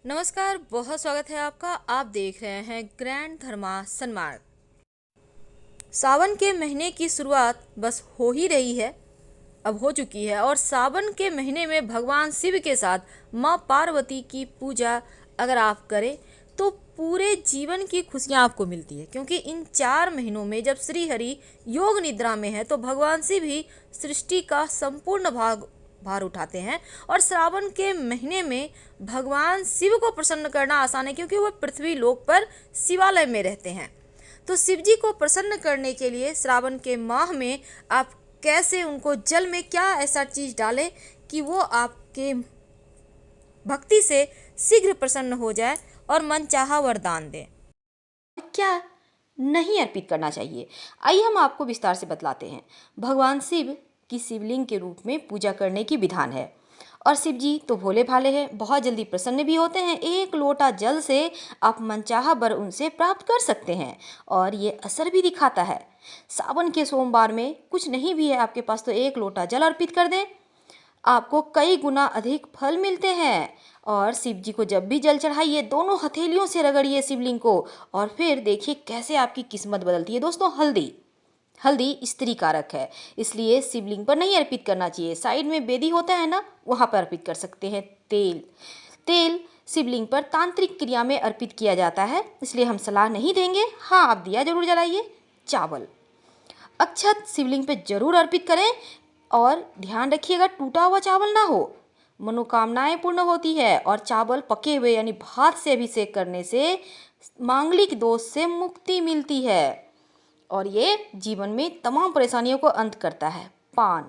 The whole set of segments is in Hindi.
नमस्कार, बहुत स्वागत है आपका। आप देख रहे हैं ग्रैंड धर्मा सन्मार्ग। सावन के महीने की शुरुआत बस हो ही रही है, अब हो चुकी है। और सावन के महीने में भगवान शिव के साथ माँ पार्वती की पूजा अगर आप करें तो पूरे जीवन की खुशियाँ आपको मिलती है। क्योंकि इन 4 महीनों में जब श्री हरि योग निद्रा में है तो भगवान शिव ही सृष्टि का संपूर्ण भार उठाते हैं। और श्रावण के महीने में भगवान शिव को प्रसन्न करना आसान है, क्योंकि वह पृथ्वी लोक पर शिवालय में रहते हैं। तो शिव जी को प्रसन्न करने के लिए श्रावण के माह में आप कैसे उनको जल में क्या ऐसा चीज़ डालें कि वो आपके भक्ति से शीघ्र प्रसन्न हो जाए और मनचाहा वरदान दें। क्या नहीं अर्पित करना चाहिए, आइए हम आपको विस्तार से बतलाते हैं। भगवान शिव की शिवलिंग के रूप में पूजा करने की विधान है। और शिव जी तो भोले भाले हैं, बहुत जल्दी प्रसन्न भी होते हैं। 1 लोटा जल से आप मनचाहा वर उनसे प्राप्त कर सकते हैं और ये असर भी दिखाता है। सावन के सोमवार में कुछ नहीं भी है आपके पास तो 1 लोटा जल अर्पित कर दें, आपको कई गुना अधिक फल मिलते हैं। और शिव जी को जब भी जल चढ़ाइए, दोनों हथेलियों से रगड़िए शिवलिंग को और फिर देखिए कैसे आपकी किस्मत बदलती है। दोस्तों, हल्दी हल्दी स्त्री कारक है, इसलिए शिवलिंग पर नहीं अर्पित करना चाहिए। साइड में बेदी होता है ना, वहाँ पर अर्पित कर सकते हैं। तेल तेल शिवलिंग पर तांत्रिक क्रिया में अर्पित किया जाता है, इसलिए हम सलाह नहीं देंगे। हाँ, आप दिया जरूर जलाइए। चावल अक्षत शिवलिंग पे जरूर अर्पित करें और ध्यान रखिएगा टूटा हुआ चावल ना हो। मनोकामनाएं पूर्ण होती है। और चावल पके हुए यानी भात से अभिषेक करने से मांगलिक दोष से मुक्ति मिलती है और ये जीवन में तमाम परेशानियों को अंत करता है। पान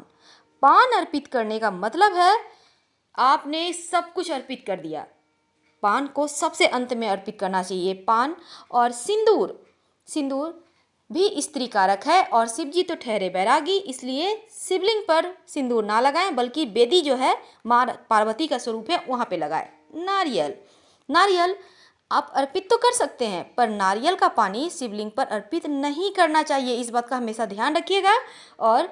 पान अर्पित करने का मतलब है आपने सब कुछ अर्पित कर दिया। पान को सबसे अंत में अर्पित करना चाहिए। पान और सिंदूर सिंदूर भी स्त्री कारक है और शिव जी तो ठहरे बैरागी, इसलिए शिवलिंग पर सिंदूर ना लगाएं, बल्कि बेदी जो है माँ पार्वती का स्वरूप है वहाँ पे लगाएं। नारियल नारियल आप अर्पित तो कर सकते हैं, पर नारियल का पानी शिवलिंग पर अर्पित नहीं करना चाहिए। इस बात का हमेशा ध्यान रखिएगा और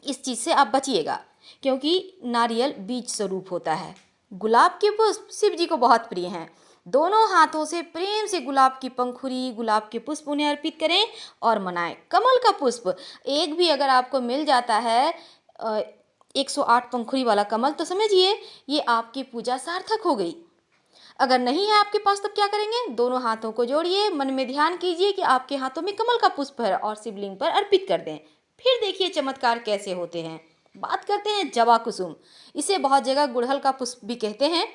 इस चीज़ से आप बचिएगा, क्योंकि नारियल बीज स्वरूप होता है। गुलाब के पुष्प शिव जी को बहुत प्रिय हैं। दोनों हाथों से प्रेम से गुलाब की पंखुड़ी, गुलाब के पुष्प उन्हें अर्पित करें और मनाएं। कमल का पुष्प एक भी अगर आपको मिल जाता है 108 पंखुड़ी वाला कमल, तो समझिए ये आपकी पूजा सार्थक हो गई। अगर नहीं है आपके पास तब क्या करेंगे? दोनों हाथों को जोड़िए, मन में ध्यान कीजिए कि आपके हाथों में कमल का पुष्प है और शिवलिंग पर अर्पित कर दें। फिर देखिए चमत्कार कैसे होते हैं। बात करते हैं जवा कुसुम, इसे बहुत जगह गुड़हल का पुष्प भी कहते हैं।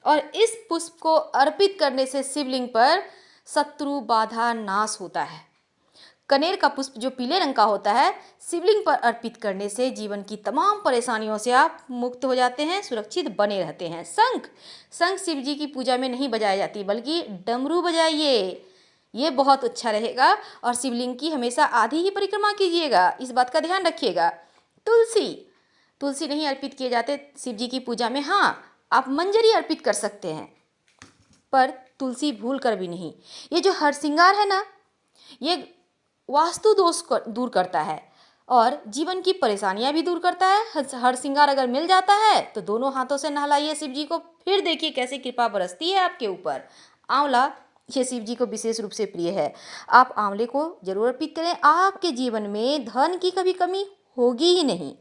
और इस पुष्प को अर्पित करने से शिवलिंग पर शत्रु बाधा नाश होता है। कनेर का पुष्प जो पीले रंग का होता है, शिवलिंग पर अर्पित करने से जीवन की तमाम परेशानियों से आप मुक्त हो जाते हैं, सुरक्षित बने रहते हैं। शंख शंख शिव जी की पूजा में नहीं बजाई जाती, बल्कि डमरू बजाइए, ये बहुत अच्छा रहेगा। और शिवलिंग की हमेशा आधी ही परिक्रमा कीजिएगा, इस बात का ध्यान रखिएगा। तुलसी तुलसी नहीं अर्पित किए जाते शिव जी की पूजा में। हाँ, आप मंजरी अर्पित कर सकते हैं, पर तुलसी भूल कर भी नहीं। ये जो हरसिंगार है ना, ये वास्तु दोष को दूर करता है और जीवन की परेशानियां भी दूर करता है। हर श्रृंगार अगर मिल जाता है तो दोनों हाथों से नहलाइए शिव जी को, फिर देखिए कैसे कृपा बरसती है आपके ऊपर। आंवला ये शिव जी को विशेष रूप से प्रिय है, आप आंवले को जरूर अर्पित करें। आपके जीवन में धन की कभी कमी होगी ही नहीं,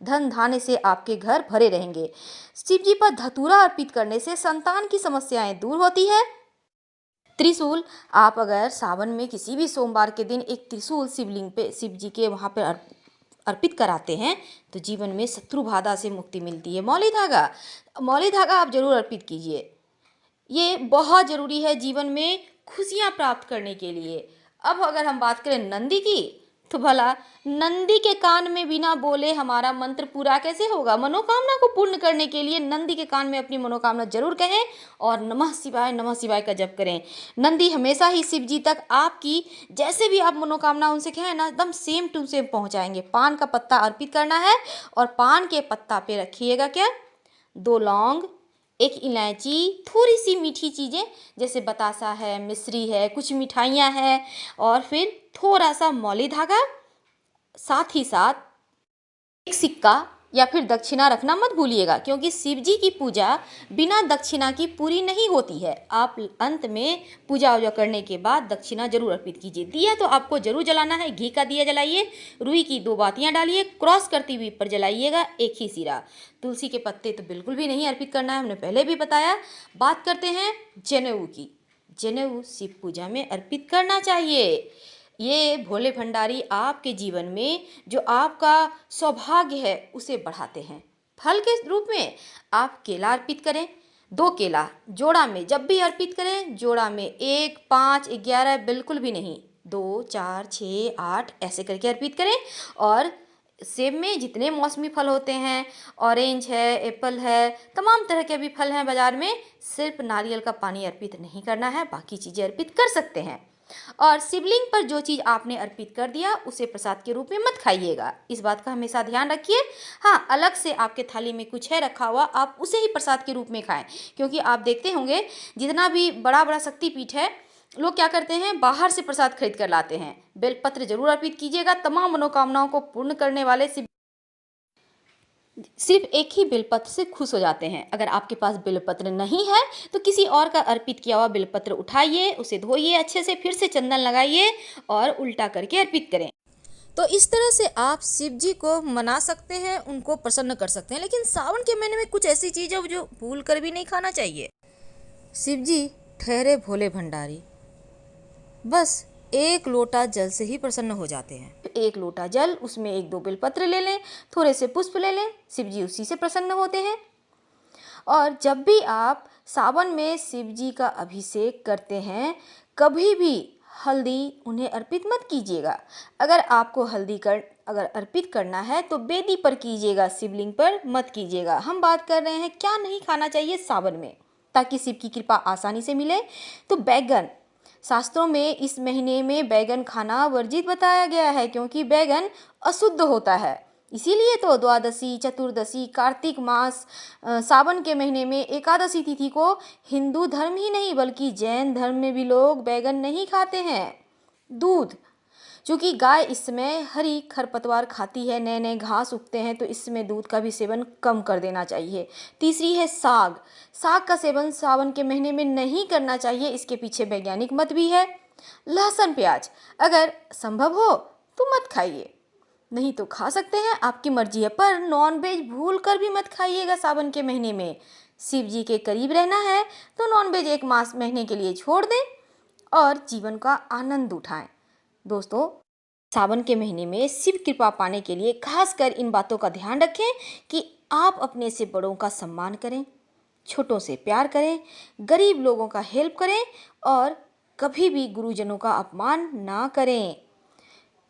धन धान्य से आपके घर भरे रहेंगे। शिव जी पर धतूरा अर्पित करने से संतान की समस्याएं दूर होती है। त्रिशूल आप अगर सावन में किसी भी सोमवार के दिन एक त्रिशूल शिवलिंग पे शिव जी के वहाँ पर अर्पित कराते हैं तो जीवन में शत्रु बाधा से मुक्ति मिलती है। मौली धागा आप जरूर अर्पित कीजिए, ये बहुत ज़रूरी है जीवन में खुशियाँ प्राप्त करने के लिए। अब अगर हम बात करें नंदी की, तो भला नंदी के कान में बिना बोले हमारा मंत्र पूरा कैसे होगा? मनोकामना को पूर्ण करने के लिए नंदी के कान में अपनी मनोकामना जरूर कहें और नमः शिवाय का जप करें। नंदी हमेशा ही शिव जी तक आपकी जैसे भी आप मनोकामना उनसे कहें ना, एकदम सेम टू सेम पहुंचाएंगे। पान का पत्ता अर्पित करना है और पान के पत्ता पे रखिएगा क्या? 2 लौंग, 1 इलायची, थोड़ी सी मीठी चीज़ें जैसे बतासा है, मिश्री है, कुछ मिठाइयाँ हैं और फिर थोड़ा सा मौली धागा, साथ ही साथ 1 सिक्का या फिर दक्षिणा रखना मत भूलिएगा, क्योंकि शिव जी की पूजा बिना दक्षिणा की पूरी नहीं होती है। आप अंत में पूजा वूजा करने के बाद दक्षिणा जरूर अर्पित कीजिए। दिया तो आपको जरूर जलाना है, घी का दिया जलाइए, रुई की 2 बातियां डालिए, क्रॉस करती हुई पर जलाइएगा, एक ही सिरा। तुलसी के पत्ते तो बिल्कुल भी नहीं अर्पित करना है, हमने पहले भी बताया। बात करते हैं जनेऊ की। जनेऊ शिव पूजा में अर्पित करना चाहिए। ये भोले भंडारी आपके जीवन में जो आपका सौभाग्य है उसे बढ़ाते हैं। फल के रूप में आप केला अर्पित करें, 2 केला जोड़ा में जब भी अर्पित करें, जोड़ा में 1, 5, 11 बिल्कुल भी नहीं, 2, 4, 6, 8 ऐसे करके अर्पित करें। और सेब में जितने मौसमी फल होते हैं, ऑरेंज है, एप्पल है, तमाम तरह के भी फल हैं बाजार में, सिर्फ नारियल का पानी अर्पित नहीं करना है, बाकी चीज़ें अर्पित कर सकते हैं। और शिवलिंग पर जो चीज़ आपने अर्पित कर दिया उसे प्रसाद के रूप में मत खाइएगा, इस बात का हमेशा ध्यान रखिए। हाँ, अलग से आपके थाली में कुछ है रखा हुआ, आप उसे ही प्रसाद के रूप में खाएं, क्योंकि आप देखते होंगे जितना भी बड़ा बड़ा शक्तिपीठ है, लोग क्या करते हैं, बाहर से प्रसाद खरीद कर लाते हैं। बेलपत्र जरूर अर्पित कीजिएगा। तमाम मनोकामनाओं को पूर्ण करने वाले सिर्फ एक ही बेलपत्र से खुश हो जाते हैं। अगर आपके पास बेलपत्र नहीं है तो किसी और का अर्पित किया हुआ बेलपत्र उठाइए, उसे धोइए अच्छे से, फिर से चंदन लगाइए और उल्टा करके अर्पित करें। तो इस तरह से आप शिव जी को मना सकते हैं, उनको प्रसन्न कर सकते हैं। लेकिन सावन के महीने में कुछ ऐसी चीज़ है जो भूल कर भी नहीं खाना चाहिए। शिव जी ठहरे भोले भंडारी, बस 1 लोटा जल से ही प्रसन्न हो जाते हैं। 1 लोटा जल, उसमें 1-2 बेलपत्र ले लें, थोड़े से पुष्प ले लें, शिव जी उसी से प्रसन्न होते हैं। और जब भी आप सावन में शिव जी का अभिषेक करते हैं, कभी भी हल्दी उन्हें अर्पित मत कीजिएगा। अगर आपको अगर अर्पित करना है तो बेदी पर कीजिएगा, शिवलिंग पर मत कीजिएगा। हम बात कर रहे हैं क्या नहीं खाना चाहिए सावन में, ताकि शिव की कृपा आसानी से मिले। तो बैगन, शास्त्रों में इस महीने में बैगन खाना वर्जित बताया गया है, क्योंकि बैगन अशुद्ध होता है। इसीलिए तो द्वादशी, चतुर्दशी, कार्तिक मास, सावन के महीने में एकादशी तिथि को हिंदू धर्म ही नहीं बल्कि जैन धर्म में भी लोग बैगन नहीं खाते हैं। दूध, चूँकि गाय इस समय हरी खरपतवार खाती है, नए नए घास उगते हैं, तो इस समय दूध का भी सेवन कम कर देना चाहिए। तीसरी है साग। साग का सेवन सावन के महीने में नहीं करना चाहिए, इसके पीछे वैज्ञानिक मत भी है। लहसुन प्याज अगर संभव हो तो मत खाइए, नहीं तो खा सकते हैं, आपकी मर्जी है, पर नॉनवेज भूल कर भी मत खाइएगा सावन के महीने में। शिव जी के करीब रहना है तो नॉनवेज 1 मास महीने के लिए छोड़ दें और जीवन का आनंद उठाएं। दोस्तों, सावन के महीने में शिव कृपा पाने के लिए खासकर इन बातों का ध्यान रखें कि आप अपने से बड़ों का सम्मान करें, छोटों से प्यार करें, गरीब लोगों का हेल्प करें और कभी भी गुरुजनों का अपमान ना करें।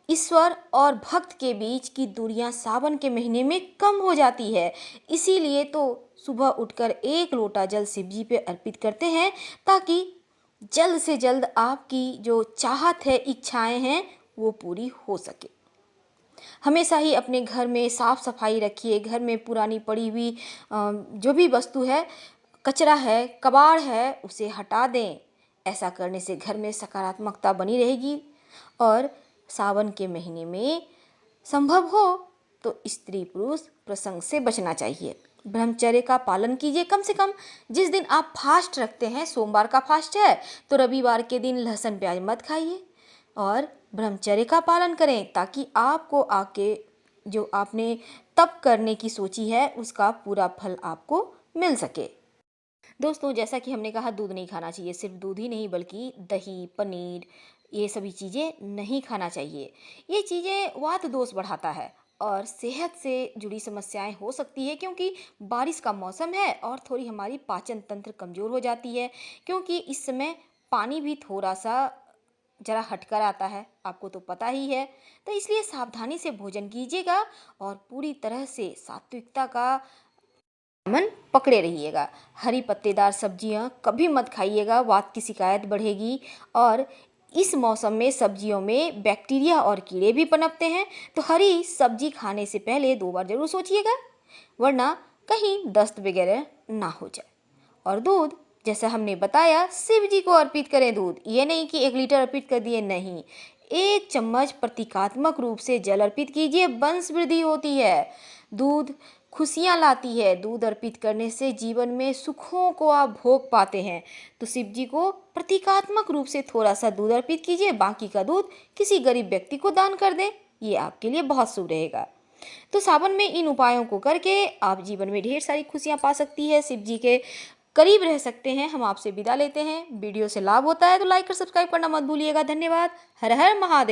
ईश्वर और भक्त के बीच की दूरियां सावन के महीने में कम हो जाती है, इसीलिए तो सुबह उठकर 1 लोटा जल शिव जी पे अर्पित करते हैं, ताकि जल्द से जल्द आपकी जो चाहत है, इच्छाएं हैं, वो पूरी हो सके। हमेशा ही अपने घर में साफ सफाई रखिए। घर में पुरानी पड़ी हुई जो भी वस्तु है, कचरा है, कबाड़ है, उसे हटा दें। ऐसा करने से घर में सकारात्मकता बनी रहेगी। और सावन के महीने में संभव हो तो स्त्री पुरुष प्रसंग से बचना चाहिए। ब्रह्मचर्य का पालन कीजिए। कम से कम जिस दिन आप फास्ट रखते हैं, सोमवार का फास्ट है तो रविवार के दिन लहसुन प्याज मत खाइए और ब्रह्मचर्य का पालन करें, ताकि आपको आके जो आपने तप करने की सोची है उसका पूरा फल आपको मिल सके। दोस्तों, जैसा कि हमने कहा, दूध नहीं खाना चाहिए। सिर्फ दूध ही नहीं बल्कि दही, पनीर, ये सभी चीज़ें नहीं खाना चाहिए। ये चीज़ें वात दोष बढ़ाता है और सेहत से जुड़ी समस्याएं हो सकती है, क्योंकि बारिश का मौसम है और थोड़ी हमारी पाचन तंत्र कमज़ोर हो जाती है, क्योंकि इस समय पानी भी थोड़ा सा जरा हटकर आता है, आपको तो पता ही है। तो इसलिए सावधानी से भोजन कीजिएगा और पूरी तरह से सात्विकता का मन पकड़े रहिएगा। हरी पत्तेदार सब्जियां कभी मत खाइएगा, वात की शिकायत बढ़ेगी। और इस मौसम में सब्जियों में बैक्टीरिया और कीड़े भी पनपते हैं, तो हरी सब्जी खाने से पहले 2 बार जरूर सोचिएगा, वरना कहीं दस्त वगैरह ना हो जाए। और दूध, जैसा हमने बताया, शिव जी को अर्पित करें दूध। ये नहीं कि 1 लीटर अर्पित कर दिए, नहीं, 1 चम्मच प्रतीकात्मक रूप से जल अर्पित कीजिए, वंश वृद्धि होती है। दूध खुशियाँ लाती है। दूध अर्पित करने से जीवन में सुखों को आप भोग पाते हैं। तो शिव जी को प्रतीकात्मक रूप से थोड़ा सा दूध अर्पित कीजिए, बाकी का दूध किसी गरीब व्यक्ति को दान कर दें, ये आपके लिए बहुत शुभ रहेगा। तो सावन में इन उपायों को करके आप जीवन में ढेर सारी खुशियाँ पा सकती है, शिव जी के करीब रह सकते हैं। हम आपसे विदा लेते हैं। वीडियो से लाभ होता है तो लाइक और सब्सक्राइब करना मत भूलिएगा। धन्यवाद। हर हर महादेव।